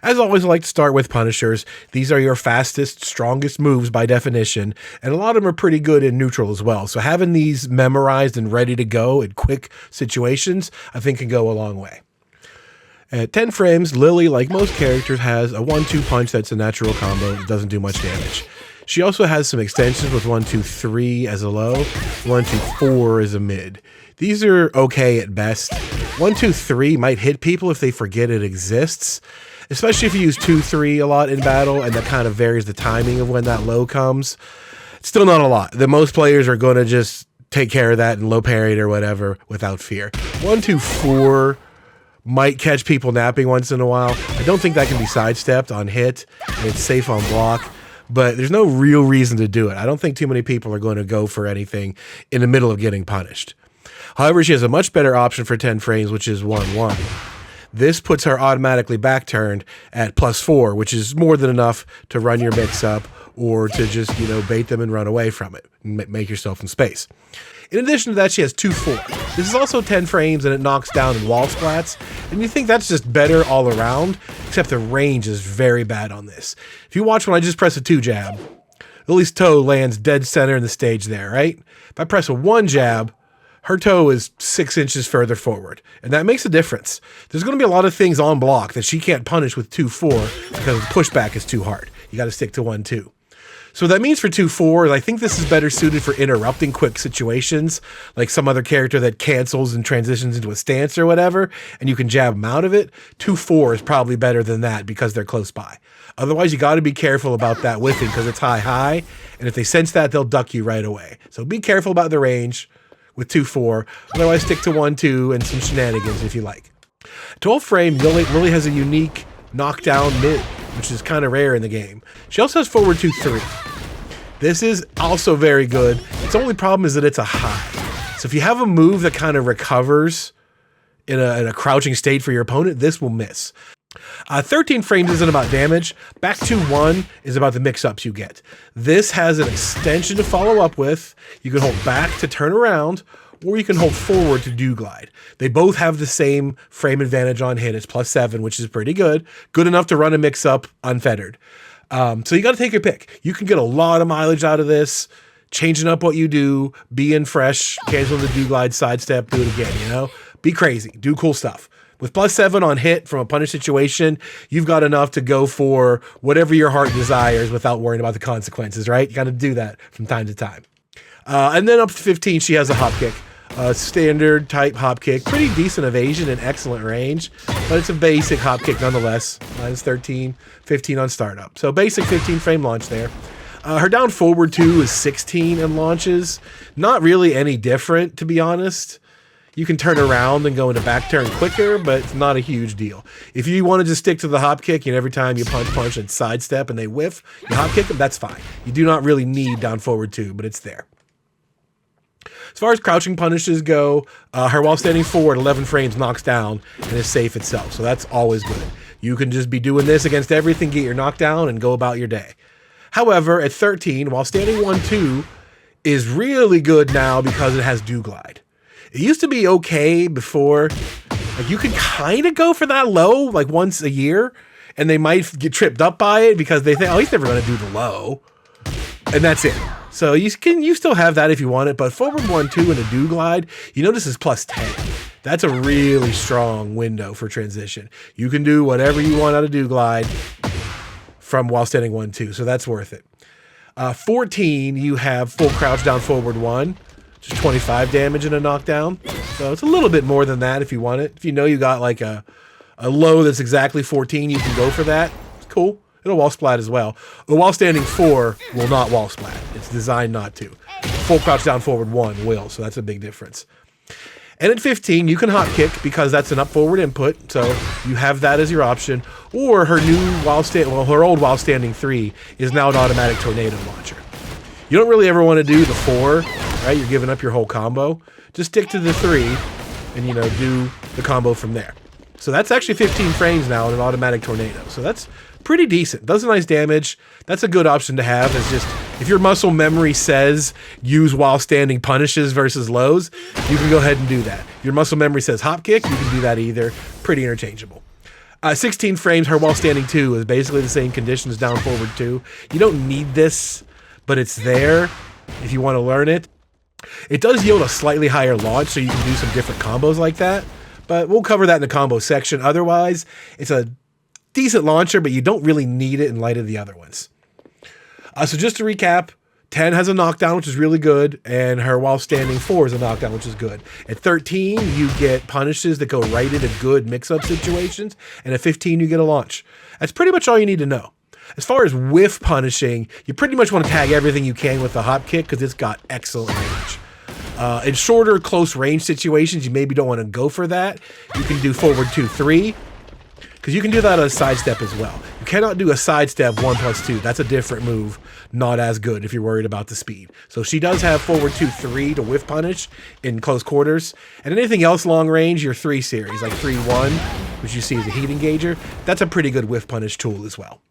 As always, I like to start with punishers. These are your fastest, strongest moves by definition, and a lot of them are pretty good in neutral as well. So having these memorized and ready to go in quick situations, I think can go a long way. At 10 frames, Lili, like most characters, has a 1-2 punch that's a natural combo. It doesn't do much damage. She also has some extensions with 1-2-3 as a low, 1-2-4 as a mid. These are okay at best. 1-2-3 might hit people if they forget it exists, especially if you use 2-3 a lot in battle, and that kind of varies the timing of when that low comes. It's still not a lot. The most players are going to just take care of that and low parry it or whatever without fear. 1-2-4 might catch people napping once in a while. I don't think that can be sidestepped on hit, and it's safe on block, but there's no real reason to do it. I don't think too many people are going to go for anything in the middle of getting punished. However, she has a much better option for 10 frames, which is 1-1. This puts her automatically back turned at +4, which is more than enough to run your mix up or to just, bait them and run away from it and make yourself some space. In addition to that, she has 2-4. This is also 10 frames and it knocks down in wall splats. And you think that's just better all around, except the range is very bad on this. If you watch when I just press a 2 jab, Lili's toe lands dead center in the stage there, right? If I press a 1 jab, her toe is 6 inches further forward, and that makes a difference. There's going to be a lot of things on block that she can't punish with 2-4 because the pushback is too hard. You got to stick to 1-2. So what that means for 2-4 is I think this is better suited for interrupting quick situations, like some other character that cancels and transitions into a stance or whatever, and you can jab them out of it. 2-4 is probably better than that because they're close by. Otherwise, you got to be careful about that whiffing because it's high, and if they sense that, they'll duck you right away. So be careful about the range with 2-4. Otherwise, stick to 1-2 and some shenanigans if you like. 12 frame, Lili has a unique knockdown mid, which is kind of rare in the game. She also has forward 2-3. This is also very good. Its only problem is that it's a high. So if you have a move that kind of recovers in a crouching state for your opponent, this will miss. 13 frames isn't about damage. Back 2-1 is about the mix-ups you get. This has an extension to follow up with. You can hold back to turn around, or you can hold forward to do glide. They both have the same frame advantage on hit. It's +7, which is pretty good. Good enough to run a mix-up unfettered. So you got to take your pick. You can get a lot of mileage out of this, changing up what you do, being fresh, cancel the do glide, sidestep, do it again, Be crazy, do cool stuff. With +7 on hit from a punish situation, you've got enough to go for whatever your heart desires without worrying about the consequences, right? You got to do that from time to time. And then up to 15, she has a hop kick. Standard type hop kick. Pretty decent evasion and excellent range, but it's a basic hop kick nonetheless. -13, 15 on startup. So basic 15 frame launch there. Her down forward 2 is 16 in launches. Not really any different, to be honest. You can turn around and go into back turn quicker, but it's not a huge deal. If you want to just stick to the hop kick and every time you punch and sidestep and they whiff, you hop kick them, that's fine. You do not really need down forward 2, but it's there. As far as crouching punishes go, her while standing forward 11 frames knocks down and is safe itself, so that's always good. You can just be doing this against everything, get your knockdown, and go about your day. However, at 13, while standing 1-2 is really good now because it has do glide. It used to be okay before. Like you could kind of go for that low like once a year, and they might get tripped up by it because they think, oh, he's never going to do the low, and that's it. So you still have that if you want it, but forward 1-2 and a do glide, this is +10. That's a really strong window for transition. You can do whatever you want out of do glide from while standing 1-2, so that's worth it. 14, you have full crouch down forward 1. Just 25 damage and a knockdown. So it's a little bit more than that if you want it. If you got like a low that's exactly 14, you can go for that. It's cool. It'll wall splat as well. The while standing 4 will not wall splat. It's designed not to. Full crouch down forward 1 will, so that's a big difference. And at 15, you can hop kick because that's an up forward input, so you have that as your option. Or her her old while standing 3 is now an automatic tornado launcher. You don't really ever want to do the 4, right? You're giving up your whole combo. Just stick to the 3 and, do the combo from there. So that's actually 15 frames now in an automatic tornado. So that's pretty decent. Does a nice damage. That's a good option to have. It's just, if your muscle memory says use while standing punishes versus lows, you can go ahead and do that. Your muscle memory says hop kick, you can do that either. Pretty interchangeable. 16 frames, her while standing 2 is basically the same conditions down forward 2. You don't need this, but it's there if you want to learn it. It does yield a slightly higher launch, so you can do some different combos like that, but we'll cover that in the combo section. Otherwise, it's a decent launcher, but you don't really need it in light of the other ones. So just to recap, 10 has a knockdown, which is really good, and her while standing 4 is a knockdown, which is good. At 13, you get punishes that go right into good mix-up situations, and at 15, you get a launch. That's pretty much all you need to know. As far as whiff punishing, you pretty much want to tag everything you can with the hop kick because it's got excellent range. In shorter, close range situations, you maybe don't want to go for that. You can do forward 2, 3. Because you can do that on a sidestep as well. You cannot do a sidestep 1+2. That's a different move. Not as good if you're worried about the speed. So she does have forward 2, 3 to whiff punish in close quarters. And anything else long range, your 3 series, like 3-1, which you see as a heat engager, that's a pretty good whiff punish tool as well.